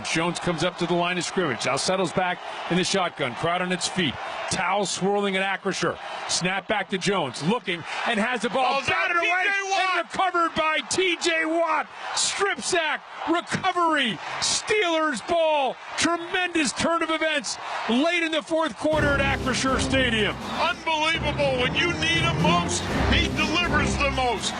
Jones comes up to the line of scrimmage. Now settles back in the shotgun. Crowd on its feet. Towel swirling at Acrisure. Snap back to Jones. Looking and has the ball. Batted away and recovered by T.J. Watt. Strip sack. Recovery. Steelers ball. Tremendous turn of events late in the fourth quarter at Acrisure Stadium. Unbelievable. When you need him most, he delivers the most.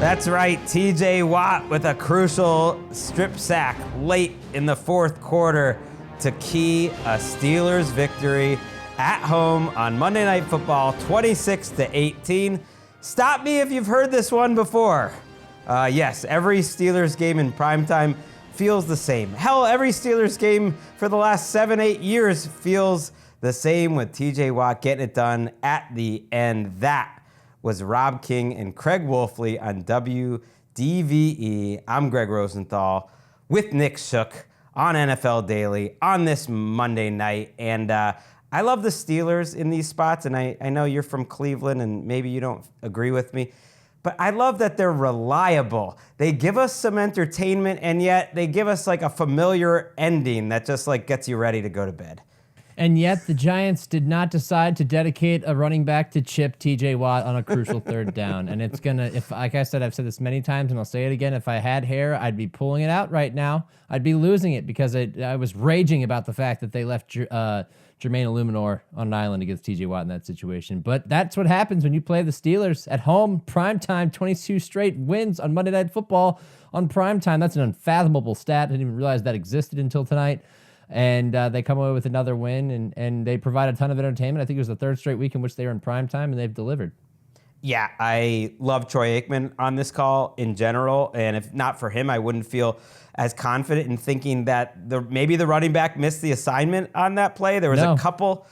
That's right, T.J. Watt with a crucial strip sack late in the fourth quarter to key a Steelers victory at home on Monday Night Football, 26-18. Stop me if you've heard this one before. Yes, every Steelers game in primetime feels the same. Hell, every Steelers game for the last 7-8 years feels the same with T.J. Watt getting it done at the end. That was Rob King and Craig Wolfley on WDVE. I'm Gregg Rosenthal with Nick Shook on NFL Daily on this Monday night. And I love the Steelers in these spots, and I know you're from Cleveland and maybe you don't agree with me, but I love that they're reliable. They give us some entertainment, and yet they give us like a familiar ending that just like gets you ready to go to bed. And yet the Giants did not decide to dedicate a running back to chip T.J. Watt on a crucial third down. And it's going to, if like I said, I've said this many times and I'll say it again, if I had hair, I'd be pulling it out right now. I'd be losing it because I was raging about the fact that they left Jermaine Illuminor on an island against T.J. Watt in that situation. But that's what happens when you play the Steelers at home, primetime, 22 straight wins on Monday Night Football on primetime. That's an unfathomable stat. I didn't even realize that existed until tonight. And they come away with another win, and they provide a ton of entertainment. I think it was the third straight week in which they were in primetime, and they've delivered. Yeah, I love Troy Aikman on this call in general, and if not for him, I wouldn't feel as confident in thinking that maybe the running back missed the assignment on that play. There was a couple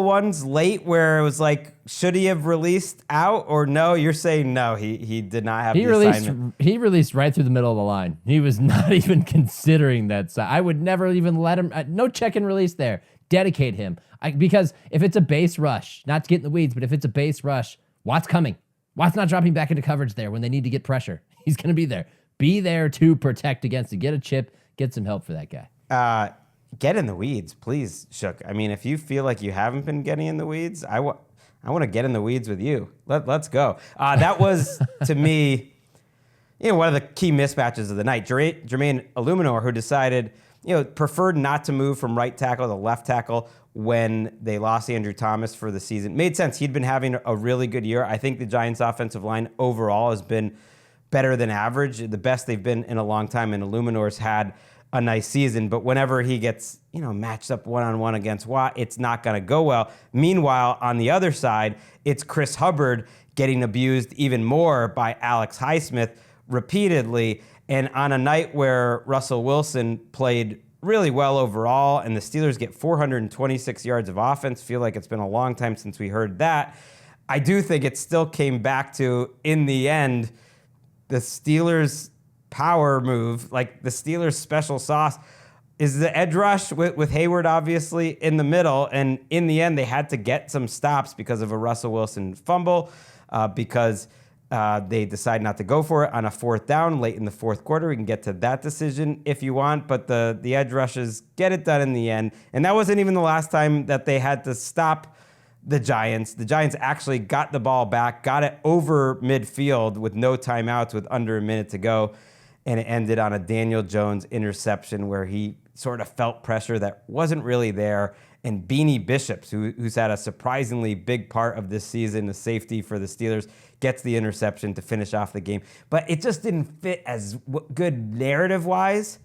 ones late where it was like, should he have released out or no? You're saying no, he did not have the assignment. He released right through the middle of the line. He was not even considering that side. I would never even let him, no check and release there. Dedicate him. Because if it's a base rush, not to get in the weeds, but if it's a base rush, Watt's coming. Watt's not dropping back into coverage there when they need to get pressure. He's going to be there. Be there to protect against it. Get a chip, get some help for that guy. Get in the weeds, please, Shook. I mean, if you feel like you haven't been getting in the weeds, I want to get in the weeds with you. Let's go. That was, to me, one of the key mismatches of the night. Jermaine Illuminor, who decided, preferred not to move from right tackle to left tackle when they lost Andrew Thomas for the season. Made sense. He'd been having a really good year. I think the Giants' offensive line overall has been better than average, the best they've been in a long time, and Illuminor's had a nice season, but whenever he gets, matched up one-on-one against Watt, it's not going to go well. Meanwhile, on the other side, it's Chris Hubbard getting abused even more by Alex Highsmith repeatedly, and on a night where Russell Wilson played really well overall, and the Steelers get 426 yards of offense, feel like it's been a long time since we heard that. I do think it still came back to, in the end, the Steelers' power move, like the Steelers' special sauce, is the edge rush with Hayward obviously in the middle. And in the end, they had to get some stops because of a Russell Wilson fumble, because they decided not to go for it on a fourth down late in the fourth quarter. We can get to that decision if you want, but the edge rushes get it done in the end. And that wasn't even the last time that they had to stop the Giants. The Giants actually got the ball back, got it over midfield with no timeouts with under a minute to go. And it ended on a Daniel Jones interception where he sort of felt pressure that wasn't really there. And Beanie Bishops, who's had a surprisingly big part of this season, the safety for the Steelers, gets the interception to finish off the game. But it just didn't fit as good narrative-wise,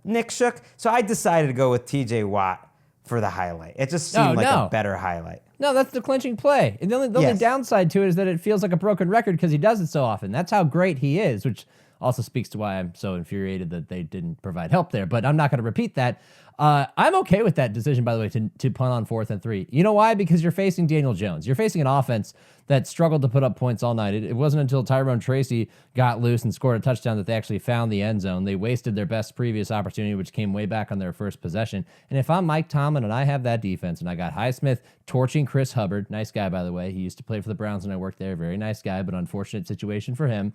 Nick Shook. So I decided to go with T.J. Watt for the highlight. It just seemed like a better highlight. No, that's the clinching play. And the only downside to it is that it feels like a broken record because he does it so often. That's how great he is, which also speaks to why I'm so infuriated that they didn't provide help there. But I'm not going to repeat that. I'm okay with that decision, by the way, to punt on 4th and 3. You know why? Because you're facing Daniel Jones. You're facing an offense that struggled to put up points all night. It wasn't until Tyrone Tracy got loose and scored a touchdown that they actually found the end zone. They wasted their best previous opportunity, which came way back on their first possession. And if I'm Mike Tomlin and I have that defense and I got Highsmith torching Chris Hubbard, nice guy, by the way. He used to play for the Browns when I worked there. Very nice guy, but unfortunate situation for him.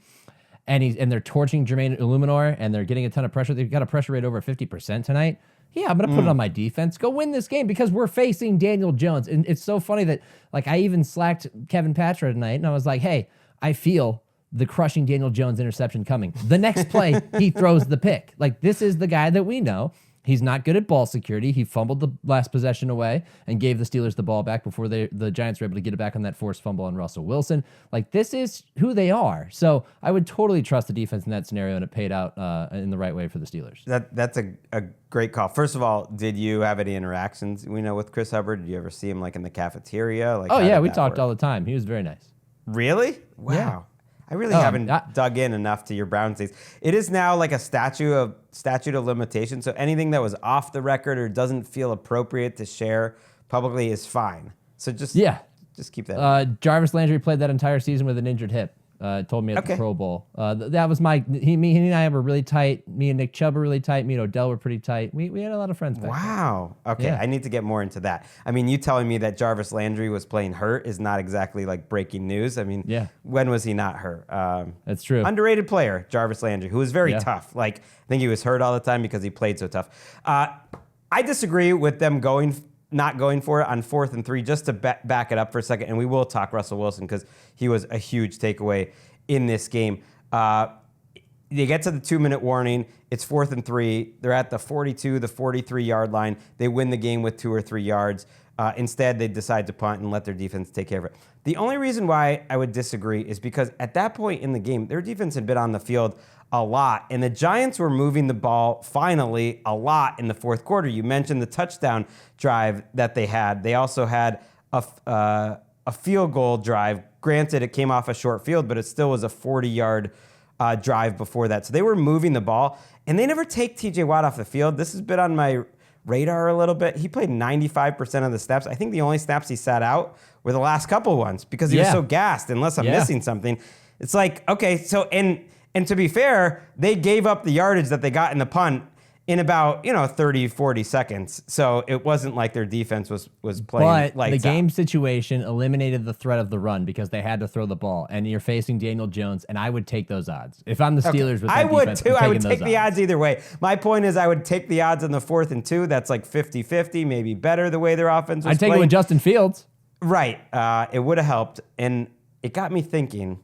and they're torching Jermaine Illuminor, and they're getting a ton of pressure. They've got a pressure rate over 50% tonight. Yeah, I'm going to put it on my defense. Go win this game because we're facing Daniel Jones. And it's so funny that, like, I even slacked Kevin Patra tonight, and I was like, hey, I feel the crushing Daniel Jones interception coming. The next play, he throws the pick. Like, this is the guy that we know. He's not good at ball security. He fumbled the last possession away and gave the Steelers the ball back before the Giants were able to get it back on that forced fumble on Russell Wilson. Like, this is who they are. So I would totally trust the defense in that scenario, and it paid out in the right way for the Steelers. That's a great call. First of all, did you have any interactions, with Chris Hubbard? Did you ever see him, like, in the cafeteria? Like, oh, yeah, we talked all the time. He was very nice. Really? Wow. Yeah. I really haven't dug in enough to your Browns days. It is now like a statute of limitation. So anything that was off the record or doesn't feel appropriate to share publicly is fine. So just keep that. Jarvis Landry played that entire season with an injured hip. Told me at the Pro Bowl. That was he and I were really tight. Me and Nick Chubb were really tight. Me and Odell were pretty tight. We had a lot of friends back then. Okay, yeah. I need to get more into that. I mean, you telling me that Jarvis Landry was playing hurt is not exactly like breaking news. I mean, when was he not hurt? That's true. Underrated player, Jarvis Landry, who was very tough. Like, I think he was hurt all the time because he played so tough. I disagree with them not going for it on 4th and 3, just to back it up for a second, and we will talk Russell Wilson because he was a huge takeaway in this game. They get to the 2-minute warning. It's 4th and 3. They're at the 42, the 43-yard line. They win the game with 2 or 3 yards. Instead, they decide to punt and let their defense take care of it. The only reason why I would disagree is because at that point in the game, their defense had been on the field a lot, and the Giants were moving the ball finally a lot in the fourth quarter. You mentioned the touchdown drive that they had. They also had a field goal drive. Granted, it came off a short field, but it still was a 40-yard drive before that. So they were moving the ball, and they never take T.J. Watt off the field. This has been on my radar a little bit. He played 95% of the snaps. I think the only snaps he sat out were the last couple ones because he was so gassed, unless I'm missing something. It's like, okay, so, and to be fair, they gave up the yardage that they got in the punt in about 30, 40 seconds. So it wasn't like their defense was playing lights out. But the game situation eliminated the threat of the run because they had to throw the ball. And you're facing Daniel Jones, and I would take those odds. If I'm the Steelers with that I would defense, too. I would take the odds either way. My point is I would take the odds on the 4th and 2. That's like 50-50, maybe better the way their offense was I'd take playing. it with Justin Fields. Right. It would have helped. And it got me thinking,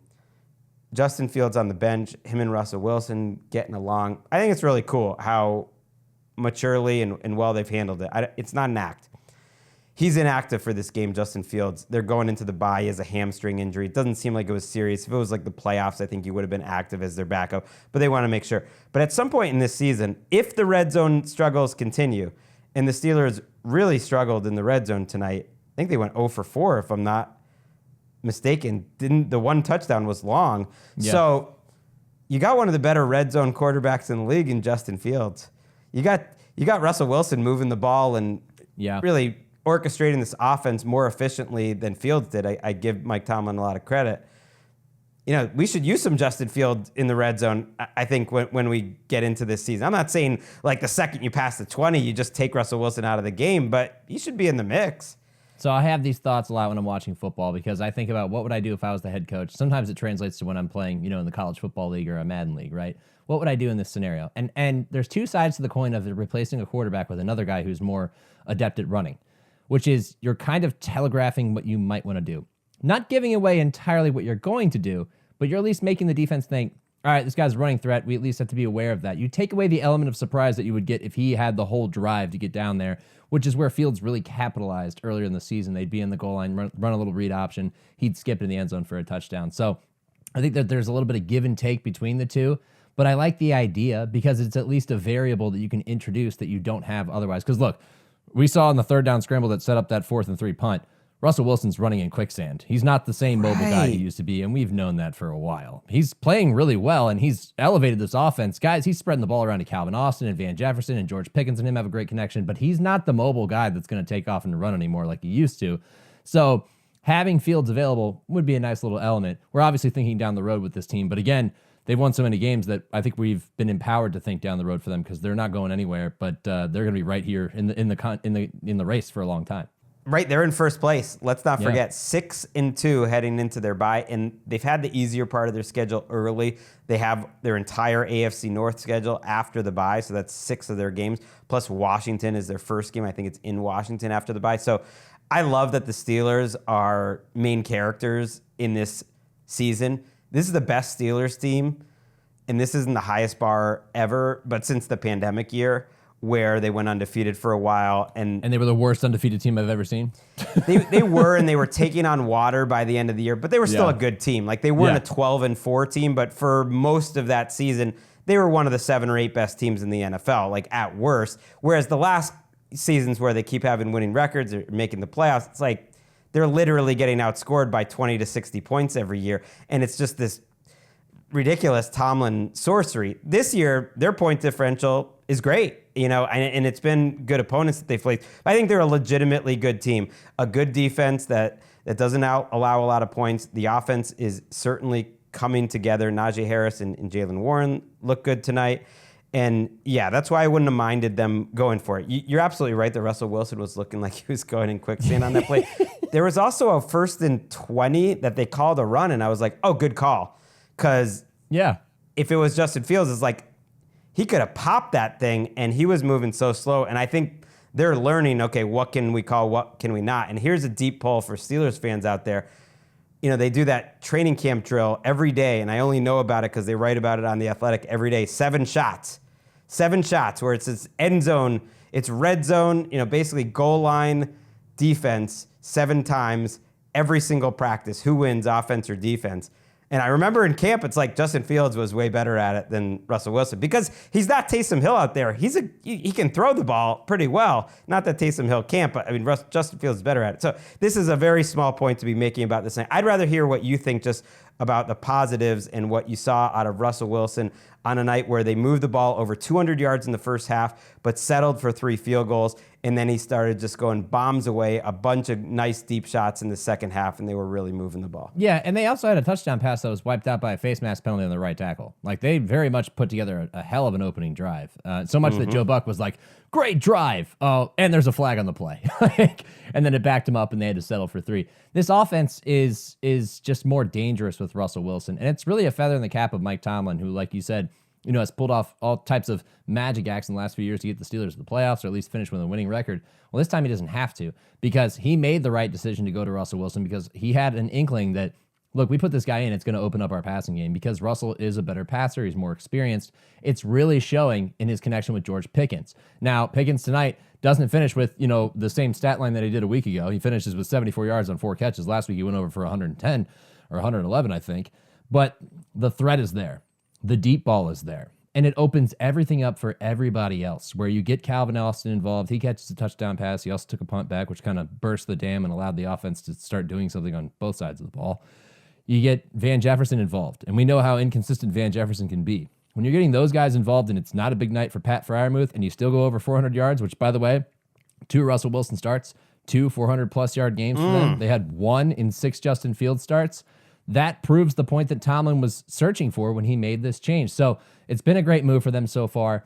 Justin Fields on the bench, him and Russell Wilson getting along. I think it's really cool how maturely and well they've handled it. It's not an act. He's inactive for this game, Justin Fields. They're going into the bye. He has a hamstring injury. It doesn't seem like it was serious. If it was like the playoffs, I think he would have been active as their backup, but they want to make sure. But at some point in this season, if the red zone struggles continue, and the Steelers really struggled in the red zone tonight, I think they went 0 for 4, if I'm not mistaken. The one touchdown was long. Yeah. So you got one of the better red zone quarterbacks in the league in Justin Fields. You got Russell Wilson moving the ball and really orchestrating this offense more efficiently than Fields did. I give Mike Tomlin a lot of credit. We should use some Justin Fields in the red zone, I think, when we get into this season. I'm not saying like the second you pass the 20, you just take Russell Wilson out of the game, but he should be in the mix. So I have these thoughts a lot when I'm watching football because I think about what would I do if I was the head coach. Sometimes it translates to when I'm playing, in the college football league or a Madden league, right? What would I do in this scenario? And there's two sides to the coin of replacing a quarterback with another guy who's more adept at running, which is you're kind of telegraphing what you might want to do. Not giving away entirely what you're going to do, but you're at least making the defense think, all right, this guy's a running threat. We at least have to be aware of that. You take away the element of surprise that you would get if he had the whole drive to get down there, which is where Fields really capitalized earlier in the season. They'd be in the goal line, run a little read option. He'd skip in the end zone for a touchdown. So I think that there's a little bit of give and take between the two. But I like the idea because it's at least a variable that you can introduce that you don't have otherwise. Because look, we saw in the 3rd down scramble that set up that 4th and 3 punt, Russell Wilson's running in quicksand. He's not the same mobile guy he used to be, and we've known that for a while. He's playing really well, and he's elevated this offense. Guys, he's spreading the ball around to Calvin Austin and Van Jefferson, and George Pickens and him have a great connection, but he's not the mobile guy that's going to take off and run anymore like he used to. So having Fields available would be a nice little element. We're obviously thinking down the road with this team, but again, they've won so many games that I think we've been empowered to think down the road for them because they're not going anywhere, but they're going to be right here in the race for a long time. Right, they're in first place. Let's not forget 6-2 heading into their bye, and they've had the easier part of their schedule early. They have their entire AFC North schedule after the bye, so that's 6 of their games. Plus Washington is their first game. I think it's in Washington after the bye. So I love that the Steelers are main characters in this season. This is the best Steelers team, and this isn't the highest bar ever, but since the pandemic year, where they went undefeated for a while. And they were the worst undefeated team I've ever seen. they were, and they were taking on water by the end of the year, but they were still a good team. Like, they weren't a 12-4 team, but for most of that season, they were one of the 7 or 8 best teams in the NFL, like, at worst. Whereas the last seasons where they keep having winning records or making the playoffs, it's like they're literally getting outscored by 20 to 60 points every year. And it's just this ridiculous Tomlin sorcery. This year, their point differential is great, and it's been good opponents that they've played. I think they're a legitimately good team, a good defense that doesn't allow a lot of points. The offense is certainly coming together. Najee Harris and Jalen Warren look good tonight. And yeah, that's why I wouldn't have minded them going for it. You're absolutely right that Russell Wilson was looking like he was going in quicksand on that play. There was also a 1st and 20 that they called a run, and I was like, oh, good call. Because if it was Justin Fields, it's like he could have popped that thing, and he was moving so slow. And I think they're learning, okay, what can we call, what can we not? And here's a deep poll for Steelers fans out there. They do that training camp drill every day, and I only know about it because they write about it on The Athletic every day. 7 shots. 7 shots where it's this end zone, it's red zone, basically goal line defense 7 times every single practice. Who wins, offense or defense? And I remember in camp, it's like Justin Fields was way better at it than Russell Wilson because he's not Taysom Hill out there. He can throw the ball pretty well. Not that Taysom Hill can't, but I mean, Justin Fields is better at it. So this is a very small point to be making about this thing. I'd rather hear what you think just about the positives and what you saw out of Russell Wilson on a night where they moved the ball over 200 yards in the first half, but settled for 3 field goals. And then he started just going bombs away, a bunch of nice deep shots in the second half, and they were really moving the ball. Yeah, and they also had a touchdown pass that was wiped out by a face mask penalty on the right tackle. Like, they very much put together a hell of an opening drive. So much that Joe Buck was like, great drive. Oh, and there's a flag on the play. And then it backed him up, and they had to settle for 3. This offense is just more dangerous with Russell Wilson, and it's really a feather in the cap of Mike Tomlin, who, like you said, has pulled off all types of magic acts in the last few years to get the Steelers to the playoffs, or at least finish with a winning record. Well, this time he doesn't have to, because he made the right decision to go to Russell Wilson, because he had an inkling that, look, we put this guy in, it's going to open up our passing game, because Russell is a better passer, he's more experienced. It's really showing in his connection with George Pickens. Now, Pickens tonight doesn't finish with, the same stat line that he did a week ago. He finishes with 74 yards on 4 catches. Last week he went over for 110 or 111, I think. But the threat is there. The deep ball is there. And it opens everything up for everybody else, where you get Calvin Austin involved. He catches a touchdown pass. He also took a punt back, which kind of burst the dam and allowed the offense to start doing something on both sides of the ball. You get Van Jefferson involved, and we know how inconsistent Van Jefferson can be. When you're getting those guys involved and it's not a big night for Pat Freiermuth, and you still go over 400 yards, which, by the way, 2 Russell Wilson starts, 2 400-plus yard games for them. They had 1 in 6 Justin Fields starts. That proves the point that Tomlin was searching for when he made this change. So it's been a great move for them so far.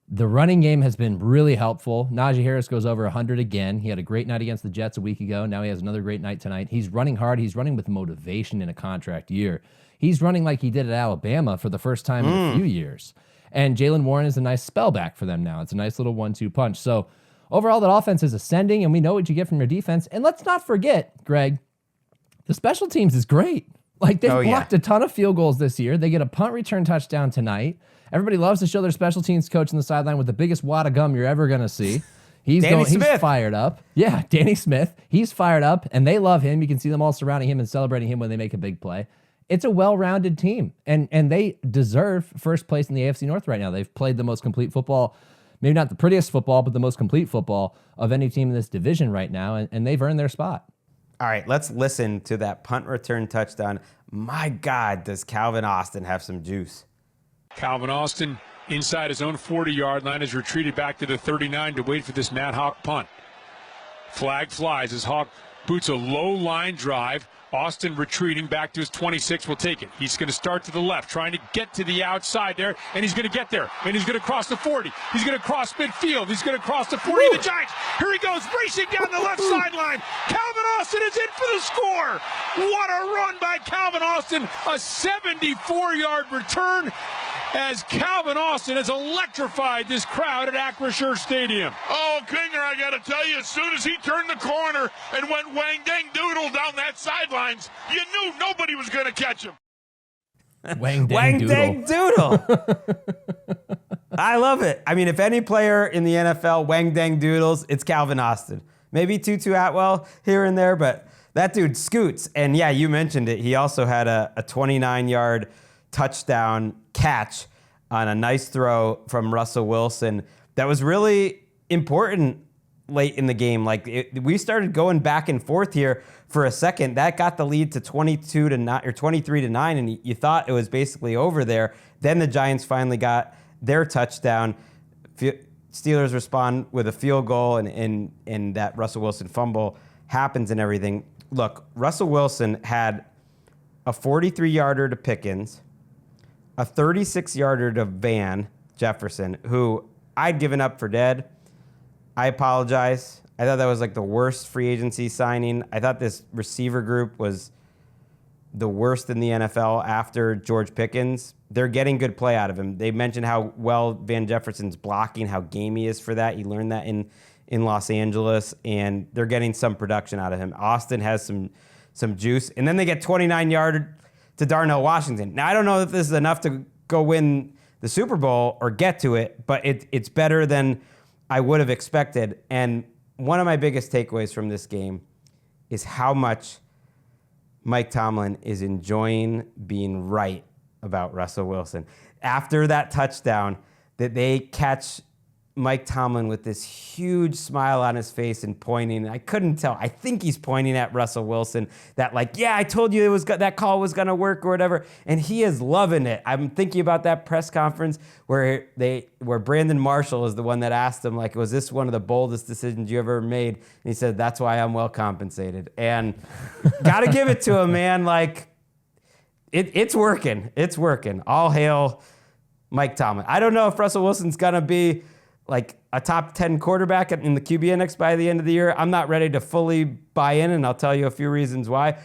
The running game has been really helpful. Najee Harris goes over 100 again. He had a great night against the Jets a week ago. Now he has another great night tonight. He's running hard. He's running with motivation in a contract year. He's running like he did at Alabama for the first time in a few years. And Jalen Warren is a nice spell back for them now. It's a nice little 1-2 punch. So overall, that offense is ascending, and we know what you get from your defense. And let's not forget, Greg, the special teams is great. Like, they've blocked a ton of field goals this year. They get a punt return touchdown tonight. Everybody loves to show their special teams coach on the sideline with the biggest wad of gum you're ever going to see. He's fired up. Yeah, Danny Smith. He's fired up, and they love him. You can see them all surrounding him and celebrating him when they make a big play. It's a well-rounded team, and they deserve first place in the AFC North right now. They've played the most complete football, maybe not the prettiest football, but the most complete football of any team in this division right now, and they've earned their spot. All right, let's listen to that punt return touchdown. My God, does Calvin Austin have some juice? Calvin Austin inside his own 40-yard line has retreated back to the 39 to wait for this Matt Hawk punt. Flag flies as Hawk Boots a low line drive. Austin retreating back to his 26 will take it. He's going to start to the left, trying to get to the outside there, and he's going to get there, and he's going to cross the 40. He's going to cross midfield. He's going to cross the 40 of the Giants. Here he goes, racing down the left sideline. Calvin Austin is in for the score. What a run by Calvin Austin. A 74-yard return as Calvin Austin has electrified this crowd at Acrisure Stadium. Oh, Kinger, I got to tell you, as soon as he turned the corner and went wang dang doodle down that sidelines, you knew nobody was going to catch him. Wang dang doodle. I love it. I mean, if any player in the NFL wang dang doodles, it's Calvin Austin. Maybe Tutu Atwell here and there, but that dude scoots. And yeah, you mentioned it. He also had a 29-yard touchdown catch on a nice throw from Russell Wilson that was really important late in the game. We started going back and forth here for a second. That got the lead to 22-9 or 23-9, and you thought it was basically over there. Then the Giants finally got their touchdown. Steelers respond with a field goal, and that Russell Wilson fumble happens and everything. Look, Russell Wilson had a 43-yarder to Pickens, a 36-yarder to Van Jefferson, who I'd given up for dead. I apologize. I thought that was like the worst free agency signing. I thought this receiver group was the worst in the NFL after George Pickens. They're getting good play out of him. They mentioned how well Van Jefferson's blocking, how game he is for that. He learned that in Los Angeles, and they're getting some production out of him. Austin has some juice. And then they get 29-yard to Darnell Washington. Now, I don't know if this is enough to go win the Super Bowl or get to it, but it's better than I would have expected. And one of my biggest takeaways from this game is how much Mike Tomlin is enjoying being right about Russell Wilson. After that touchdown, that they catch Mike Tomlin with this huge smile on his face and pointing. I couldn't tell. I think he's pointing at Russell Wilson. That I told you that call was going to work or whatever. And he is loving it. I'm thinking about that press conference where Brandon Marshall is the one that asked him, was this one of the boldest decisions you ever made? And he said, that's why I'm well compensated. And got to give it to him, man. It's working. It's working. All hail Mike Tomlin. I don't know if Russell Wilson's going to be a top 10 quarterback in the QB index by the end of the year. I'm not ready to fully buy in, and I'll tell you a few reasons why.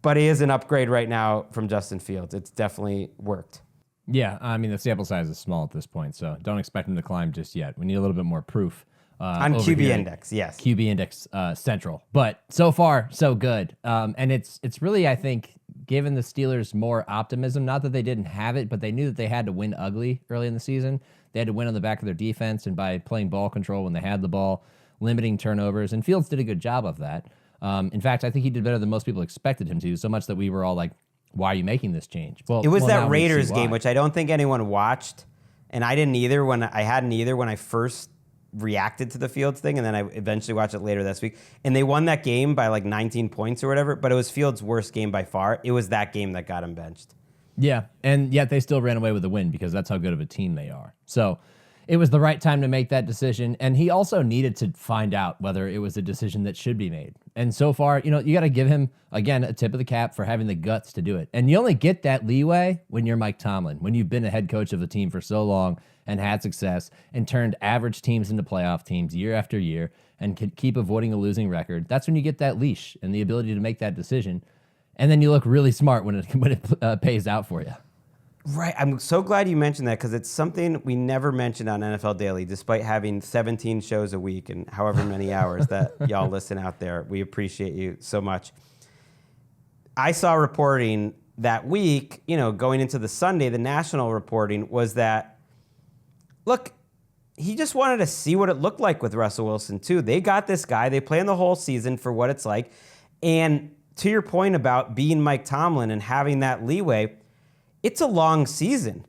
But he is an upgrade right now from Justin Fields. It's definitely worked. Yeah, I mean, the sample size is small at this point, so don't expect him to climb just yet. We need a little bit more proof. On QB index, yes. QB index central. But so far, so good. And it's really, I think, given the Steelers more optimism. Not that they didn't have it, but they knew that they had to win ugly early in the season. They had to win on the back of their defense and by playing ball control when they had the ball, limiting turnovers. And Fields did a good job of that. In fact, I think he did better than most people expected him to, so much that we were all like, why are you making this change? It was that Raiders game, which I don't think anyone watched. And I didn't either when I first reacted to the Fields thing, and then I eventually watched it later this week. And they won that game by 19 points or whatever, but it was Fields' worst game by far. It was that game that got him benched. Yeah, and yet they still ran away with the win because that's how good of a team they are. So it was the right time to make that decision, and he also needed to find out whether it was a decision that should be made. And so far, you got to give him, again, a tip of the cap for having the guts to do it. And you only get that leeway when you're Mike Tomlin, when you've been a head coach of the team for so long and had success and turned average teams into playoff teams year after year and could keep avoiding a losing record. That's when you get that leash and the ability to make that decision. And then you look really smart when it pays out for you. Right. I'm so glad you mentioned that because it's something we never mentioned on NFL Daily, despite having 17 shows a week and however many hours that y'all listen out there. We appreciate you so much. I saw reporting that week, going into the Sunday, the national reporting was that, look, he just wanted to see what it looked like with Russell Wilson, too. They got this guy. They planned the whole season for what it's like. And to your point about being Mike Tomlin and having that leeway, it's a long season.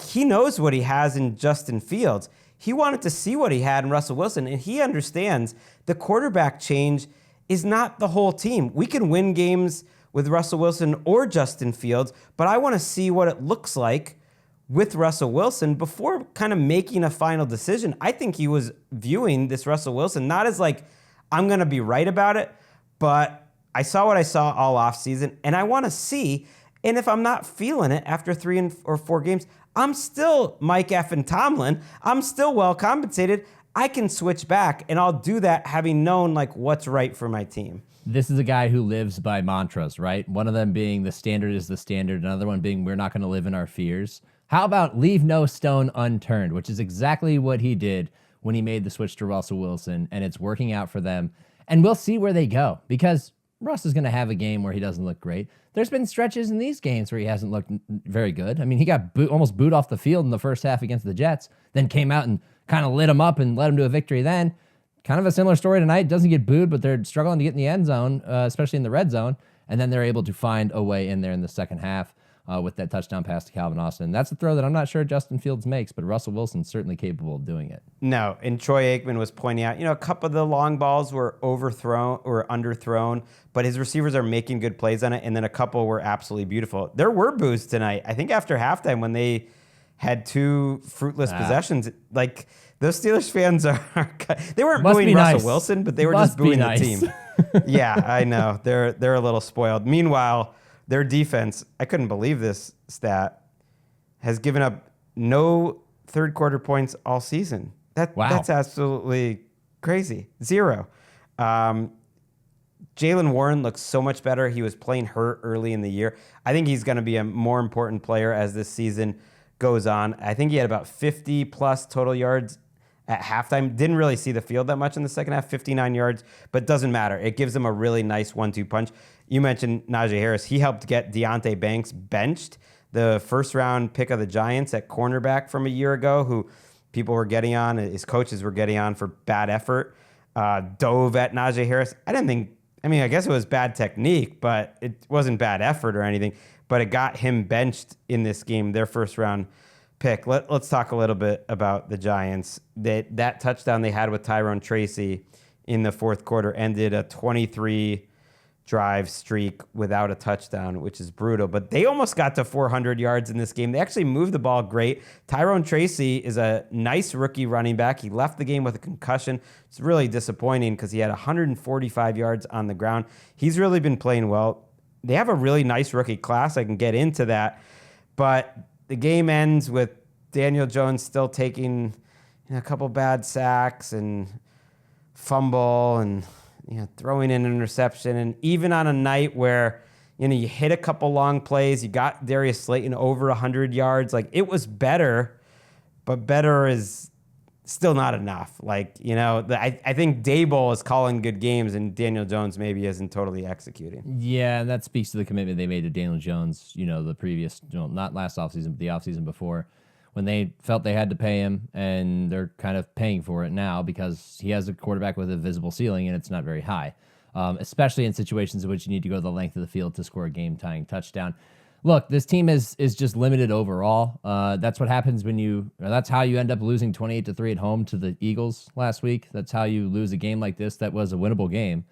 He knows what he has in Justin Fields. He wanted to see what he had in Russell Wilson, and he understands the quarterback change is not the whole team. We can win games with Russell Wilson or Justin Fields, but I want to see what it looks like with Russell Wilson before kind of making a final decision. I think he was viewing this Russell Wilson not as I'm going to be right about it, but I saw what I saw all offseason, and I want to see. And if I'm not feeling it after 3 or 4 games, I'm still Mike F. and Tomlin. I'm still well compensated. I can switch back, and I'll do that having known like what's right for my team. This is a guy who lives by mantras, right? One of them being the standard is the standard. Another one being we're not going to live in our fears. How about leave no stone unturned, which is exactly what he did when he made the switch to Russell Wilson, and it's working out for them. And we'll see where they go, because Russ is going to have a game where he doesn't look great. There's been stretches in these games where he hasn't looked very good. I mean, he got almost booed off the field in the first half against the Jets, then came out and kind of lit him up and led him to a victory then. Kind of a similar story tonight. Doesn't get booed, but they're struggling to get in the end zone, especially in the red zone. And then they're able to find a way in there in the second half with that touchdown pass to Calvin Austin. And that's a throw that I'm not sure Justin Fields makes, but Russell Wilson's certainly capable of doing it. No, and Troy Aikman was pointing out, a couple of the long balls were overthrown or underthrown, but his receivers are making good plays on it, and then a couple were absolutely beautiful. There were boos tonight. I think after halftime when they had 2 fruitless possessions, like those Steelers fans they weren't booing Russell Wilson, but they were just booing the team. Yeah, I know. They're a little spoiled. Meanwhile, their defense, I couldn't believe this stat, has given up no third quarter points all season. That's absolutely crazy. 0. Jaylen Warren looks so much better. He was playing hurt early in the year. I think he's going to be a more important player as this season goes on. I think he had about 50 plus total yards at halftime. Didn't really see the field that much in the second half, 59 yards, but doesn't matter. It gives them a really nice 1-2 punch. You mentioned Najee Harris. He helped get Deonte Banks benched, the first-round pick of the Giants at cornerback from a year ago, who people were getting on, his coaches were getting on for bad effort, dove at Najee Harris. I guess it was bad technique, but it wasn't bad effort or anything, but it got him benched in this game, their first-round pick. Let's talk a little bit about the Giants. That touchdown they had with Tyrone Tracy in the fourth quarter ended a 23-drive streak without a touchdown, which is brutal. But they almost got to 400 yards in this game. They actually moved the ball great. Tyrone Tracy is a nice rookie running back. He left the game with a concussion. It's really disappointing because he had 145 yards on the ground. He's really been playing well. They have a really nice rookie class. I can get into that. But the game ends with Daniel Jones still taking a couple bad sacks and fumble and throwing in an interception. And even on a night where you hit a couple long plays, you got Darius Slayton over 100 yards. Like, it was better, but better is still not enough. I think Dable is calling good games and Daniel Jones maybe isn't totally executing. Yeah, and that speaks to the commitment they made to Daniel Jones, the previous, not last offseason, but the offseason before, when they felt they had to pay him, and they're kind of paying for it now because he has a quarterback with a visible ceiling and it's not very high, especially in situations in which you need to go the length of the field to score a game-tying touchdown. Look, this team is just limited overall. That's what happens that's how you end up losing 28-3 at home to the Eagles last week. That's how you lose a game like this that was a winnable game.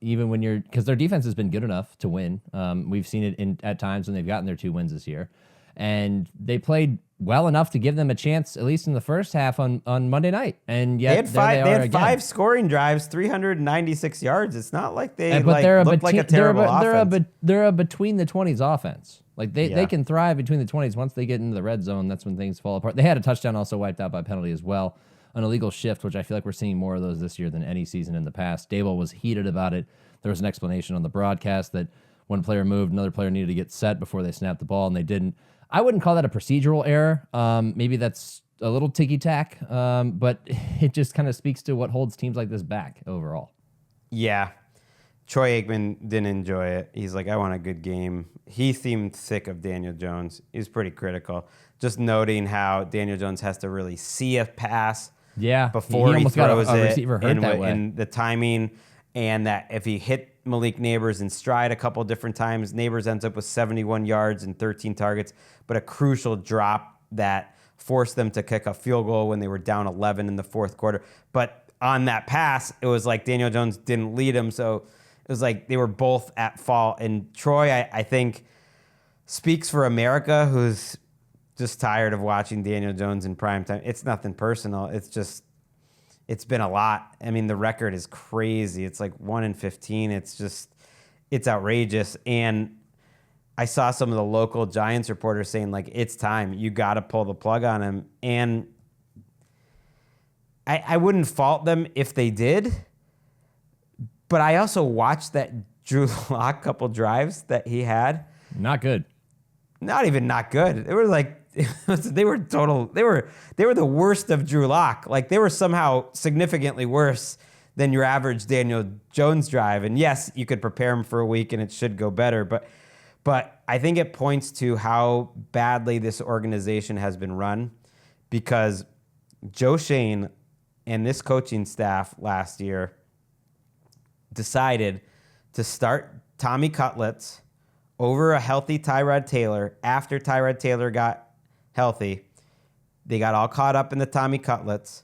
Even when because their defense has been good enough to win. We've seen it at times when they've gotten their 2 wins this year. And they played well enough to give them a chance, at least in the first half on Monday night. And yet they had 5 scoring drives, 396 yards. It's not like they looked like a terrible offense. They're a between the 20s offense. They can thrive between the 20s. Once they get into the red zone, that's when things fall apart. They had a touchdown also wiped out by penalty as well. An illegal shift, which I feel like we're seeing more of those this year than any season in the past. Dable was heated about it. There was an explanation on the broadcast that one player moved, another player needed to get set before they snapped the ball, and they didn't. I wouldn't call that a procedural error. Maybe that's a little ticky-tack, but it just kind of speaks to what holds teams like this back overall. Yeah. Troy Aikman didn't enjoy it. He's like, I want a good game. He seemed sick of Daniel Jones. He was pretty critical. Just noting how Daniel Jones has to really see a pass before he throws got a it, receiver hurt that way. and the timing, and that if he hit Malik Neighbors in stride a couple different times, Neighbors ends up with 71 yards and 13 targets, but a crucial drop that forced them to kick a field goal when they were down 11 in the fourth quarter. But on that pass, it was like Daniel Jones didn't lead him, so it was like they were both at fault. And Troy, I think, speaks for America, who's just tired of watching Daniel Jones in primetime. It's nothing personal. It's just, It's been a lot. I mean, the record is crazy. It's like 1-15. It's outrageous. And I saw some of the local Giants reporters saying, like, it's time. You got to pull the plug on him. And I wouldn't fault them if they did. But I also watched that Drew Lock couple drives that he had. Not good. Not even not good. They were like, they were the worst of Drew Lock. Like, they were somehow significantly worse than your average Daniel Jones drive. And yes, you could prepare him for a week and it should go better. But I think it points to how badly this organization has been run, because Joe Shane and this coaching staff last year decided to start Tommy Cutlets over a healthy Tyrod Taylor after Tyrod Taylor got healthy. They got all caught up in the Tommy Cutlets.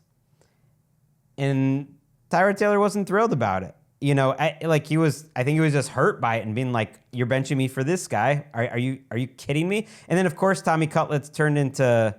And Tyrod Taylor wasn't thrilled about it. You know, I think he was just hurt by it and being like, you're benching me for this guy. Are you kidding me? And then, of course, Tommy Cutlets turned into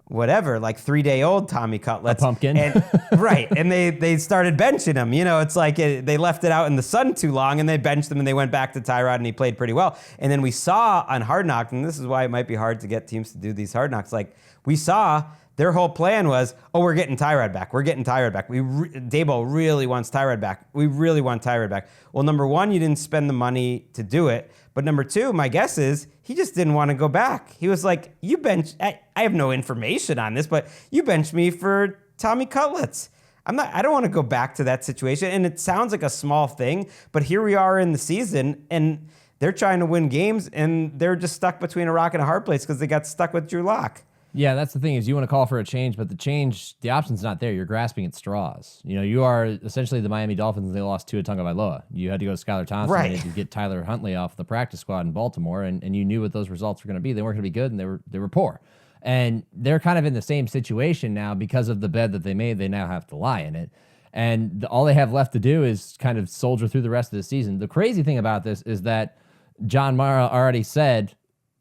whatever, like 3-day-old Tommy Cutlets. A pumpkin. And, right. And they started benching him. You know, it's like they left it out in the sun too long and they benched him and they went back to Tyrod and he played pretty well. And then we saw on Hard Knocks, and this is why it might be hard to get teams to do these Hard Knocks, like we saw their whole plan was, we're getting Tyrod back. We're getting Tyrod back. Daboll really wants Tyrod back. We really want Tyrod back. Well, number one, you didn't spend the money to do it. But number two, my guess is he just didn't want to go back. He was like, I have no information on this, but you benched me for Tommy Cutlets. I don't want to go back to that situation. And it sounds like a small thing, but here we are in the season and they're trying to win games and they're just stuck between a rock and a hard place because they got stuck with Drew Lock. Yeah, that's the thing, is you want to call for a change, but the option's not there. You're grasping at straws. You know, you are essentially the Miami Dolphins. They lost Tua Tagovailoa. You had to go to Skylar Thompson. Right. You had to get Tyler Huntley off the practice squad in Baltimore, and you knew what those results were going to be. They weren't going to be good, and they were poor. And they're kind of in the same situation now because of the bed that they made. They now have to lie in it. And all they have left to do is kind of soldier through the rest of the season. The crazy thing about this is that John Mara already said,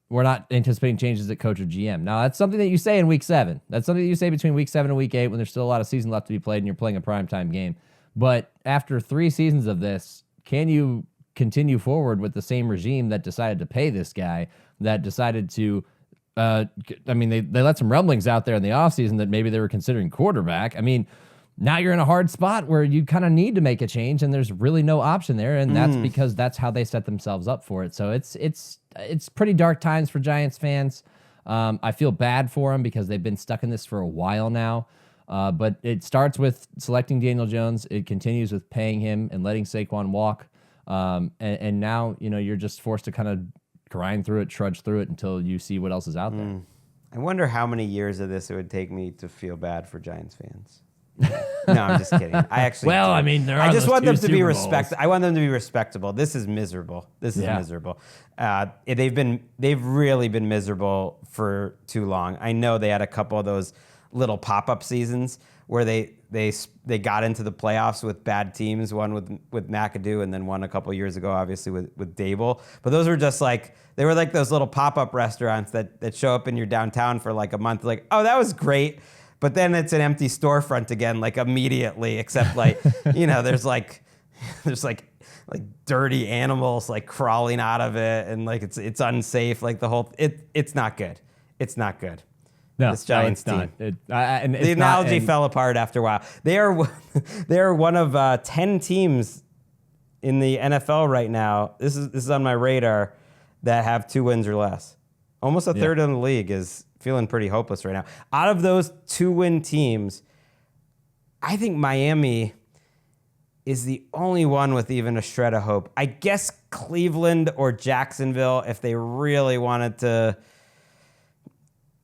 we're not anticipating changes at coach or GM. Now, that's something that you say in week 7. That's something that you say between week 7 and week 8 when there's still a lot of season left to be played and you're playing a primetime game. But after 3 seasons of this, can you continue forward with the same regime that decided to pay this guy, that decided to, they let some rumblings out there in the offseason that maybe they were considering quarterback. I mean, now you're in a hard spot where you kind of need to make a change and there's really no option there. And that's because that's how they set themselves up for it. So it's pretty dark times for Giants fans. I feel bad for them because they've been stuck in this for a while now. But it starts with selecting Daniel Jones. It continues with paying him and letting Saquon walk. And now, you know, you're just forced to kind of grind through it, trudge through it until you see what else is out there. I wonder how many years of this it would take me to feel bad for Giants fans. No, I'm just kidding. I actually Well, do. I mean, I just want them to be respected. I want them to be respectable. This is miserable. Miserable. They've really been miserable for too long. I know they had a couple of those little pop-up seasons where they got into the playoffs with bad teams, one with McAdoo and then one a couple years ago, obviously with Daboll. But those were just they were like those little pop-up restaurants that show up in your downtown for like a month. Like, oh, that was great. But then it's an empty storefront again, like immediately, except like, you know, there's like dirty animals like crawling out of it and like it's unsafe. Like it's not good. It's not good. No, this Giants team. The analogy fell apart after a while. They are one of 10 teams in the NFL right now. This is on my radar that have 2 wins or less. Almost a third of the league is feeling pretty hopeless right now. Out of those 2-win teams, I think Miami is the only one with even a shred of hope. I guess Cleveland or Jacksonville, if they really wanted to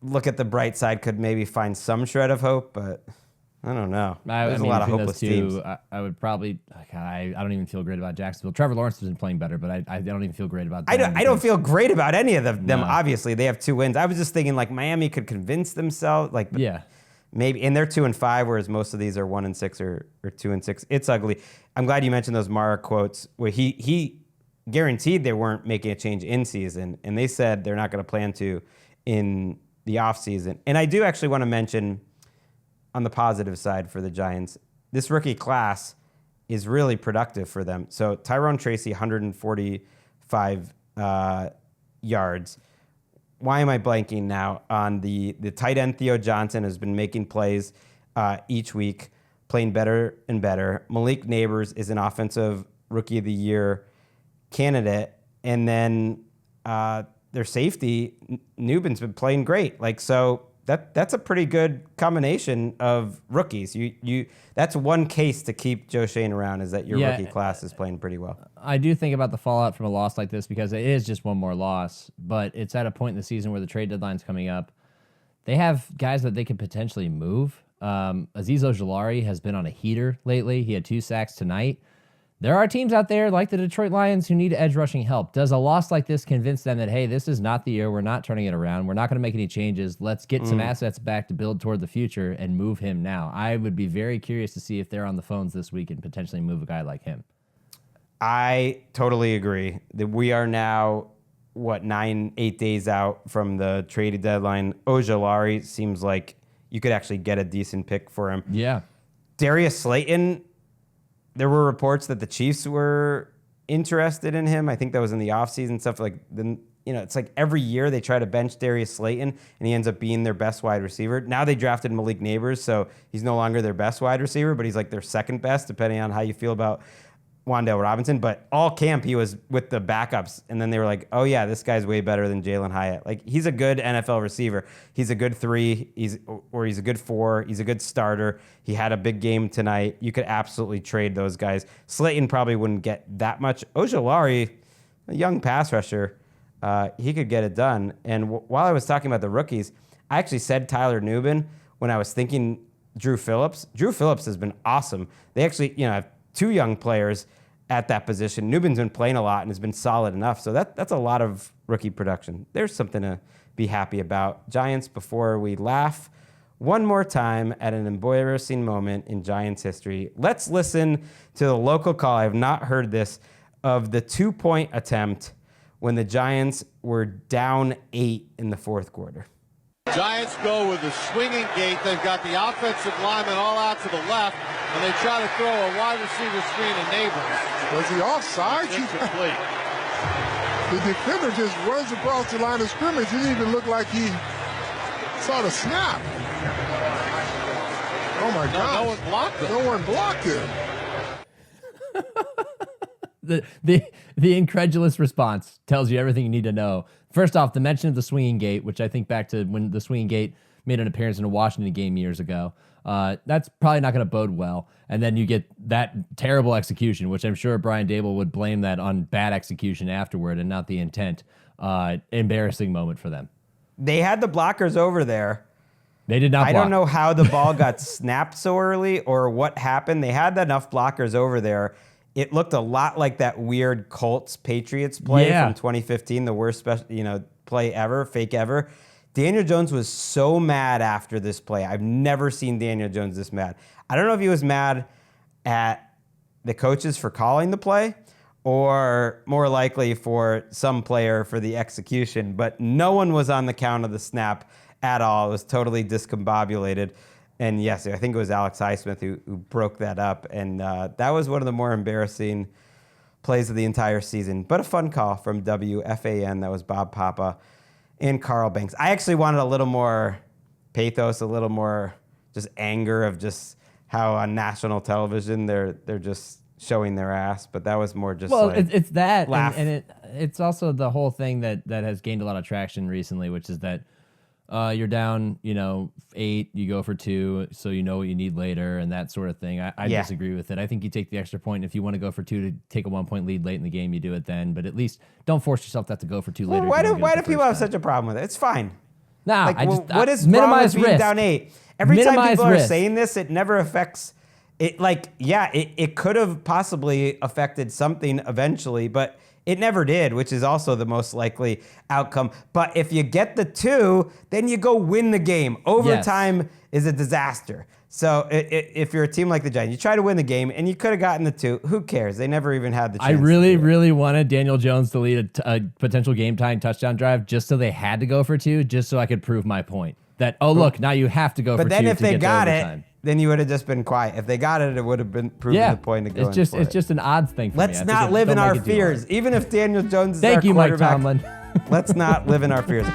look at the bright side, could maybe find some shred of hope, but I don't know. There's a lot of hopeless teams. I would probably. I don't even feel great about Jacksonville. Trevor Lawrence has been playing better, but I don't even feel great about them. I don't feel great about any of them. No. Obviously, they have 2 wins. I was just thinking like Miami could convince themselves. Maybe, and they're 2-5, whereas most of these are 1-6 or 2-6. It's ugly. I'm glad you mentioned those Mara quotes where he guaranteed they weren't making a change in season, and they said they're not going to plan to in the off season. And I do actually want to mention on the positive side for the Giants. This rookie class is really productive for them. So Tyrone Tracy, 145 yards. Why am I blanking now on the tight end? Theo Johnson has been making plays each week, playing better and better. Malik Neighbors is an offensive rookie of the year candidate. And then their safety, Newbin's been playing great. So that's a pretty good combination of rookies. That's one case to keep Joe Shane around, is that your rookie class is playing pretty well. I do think about the fallout from a loss like this, because it is just one more loss, but it's at a point in the season where the trade deadline's coming up. They have guys that they could potentially move. Azeez Ojulari has been on a heater lately. He had 2 sacks tonight. There are teams out there like the Detroit Lions who need edge rushing help. Does a loss like this convince them that, hey, this is not the year, we're not turning it around, we're not going to make any changes, let's get some assets back to build toward the future and move him now? I would be very curious to see if they're on the phones this week and potentially move a guy like him. I totally agree that we are now, 8 days out from the trade deadline. Ojulari seems like you could actually get a decent pick for him. Yeah. Darius Slayton, there were reports that the Chiefs were interested in him. I think that was in the offseason stuff. It's like every year they try to bench Darius Slayton, and he ends up being their best wide receiver. Now they drafted Malik Neighbors, so he's no longer their best wide receiver, but he's like their second best, depending on how you feel about Wan'Dale Robinson. But all camp, he was with the backups, and then they were like, oh yeah, this guy's way better than Jalen Hyatt. He's a good NFL receiver. He's a good 3, he's a good 4, he's a good starter. He had a big game tonight. You could absolutely trade those guys. Slayton probably wouldn't get that much. Ojulari, a young pass rusher, he could get it done. And while I was talking about the rookies, I actually said Tyler Nubin when I was thinking Drew Phillips. Drew Phillips has been awesome. They actually, have 2 young players at that position. Nubin's been playing a lot and has been solid enough. So that's a lot of rookie production. There's something to be happy about. Giants, before we laugh one more time at an embarrassing moment in Giants history, let's listen to the local call. I have not heard this, of the 2-point attempt when the Giants were down 8 in the 4th quarter. Giants go with a swinging gate. They've got the offensive linemen all out to the left, and they try to throw a wide receiver screen to Neighbors. Was he offside? Incomplete. The defender just runs across the line of scrimmage. It didn't even look like he saw the snap. Oh my God! No one blocked him. No one blocked him. The incredulous response tells you everything you need to know. First off, the mention of the swinging gate, which I think back to when the swinging gate made an appearance in a Washington game years ago. That's probably not going to bode well. And then you get that terrible execution, which I'm sure Brian Dable would blame that on bad execution afterward and not the intent. Embarrassing moment for them. They had the blockers over there. They did not block. I don't know how the ball got snapped so early or what happened. They had enough blockers over there. It looked a lot like that weird Colts-Patriots play from 2015, the worst play ever, fake ever. Daniel Jones was so mad after this play. I've never seen Daniel Jones this mad. I don't know if he was mad at the coaches for calling the play or more likely for some player for the execution, but no one was on the count of the snap at all. It was totally discombobulated. And yes, I think it was Alex Highsmith who broke that up. And that was one of the more embarrassing plays of the entire season. But a fun call from WFAN. That was Bob Papa and Carl Banks. I actually wanted a little more pathos, a little more just anger of just how on national television they're just showing their ass. But that was more just it's that. Laugh. And it's also the whole thing that has gained a lot of traction recently, which is that you're down, 8, you go for 2, so you know what you need later and that sort of thing. I disagree with it. I think you take the extra point. If you want to go for 2 to take a 1-point lead late in the game, you do it then. But at least don't force yourself to have to go for 2 later. Why do people have such a problem with it? It's fine. No, what is minimize wrong with being risk. down 8? Every time Minimize people risk. are saying this, it never affects it. It could have possibly affected something eventually, but it never did, which is also the most likely outcome. But if you get the 2, then you go win the game. Overtime is a disaster. So if you're a team like the Giants, you try to win the game, and you could have gotten the 2. Who cares? They never even had the chance. I really wanted Daniel Jones to lead a potential game-tying touchdown drive just so they had to go for 2, just so I could prove my point. that, oh, look, now you have to go for But then two if to they get to got it, overtime. then you would have just been quiet. If they got it, it would have been proven the point of going it's for it. just an odds thing for me. I Let's think not live don't in make our it too fears. hard. Even if Daniel Jones is our Thank you, Mike quarterback, Tomlin. let's not live in our fears.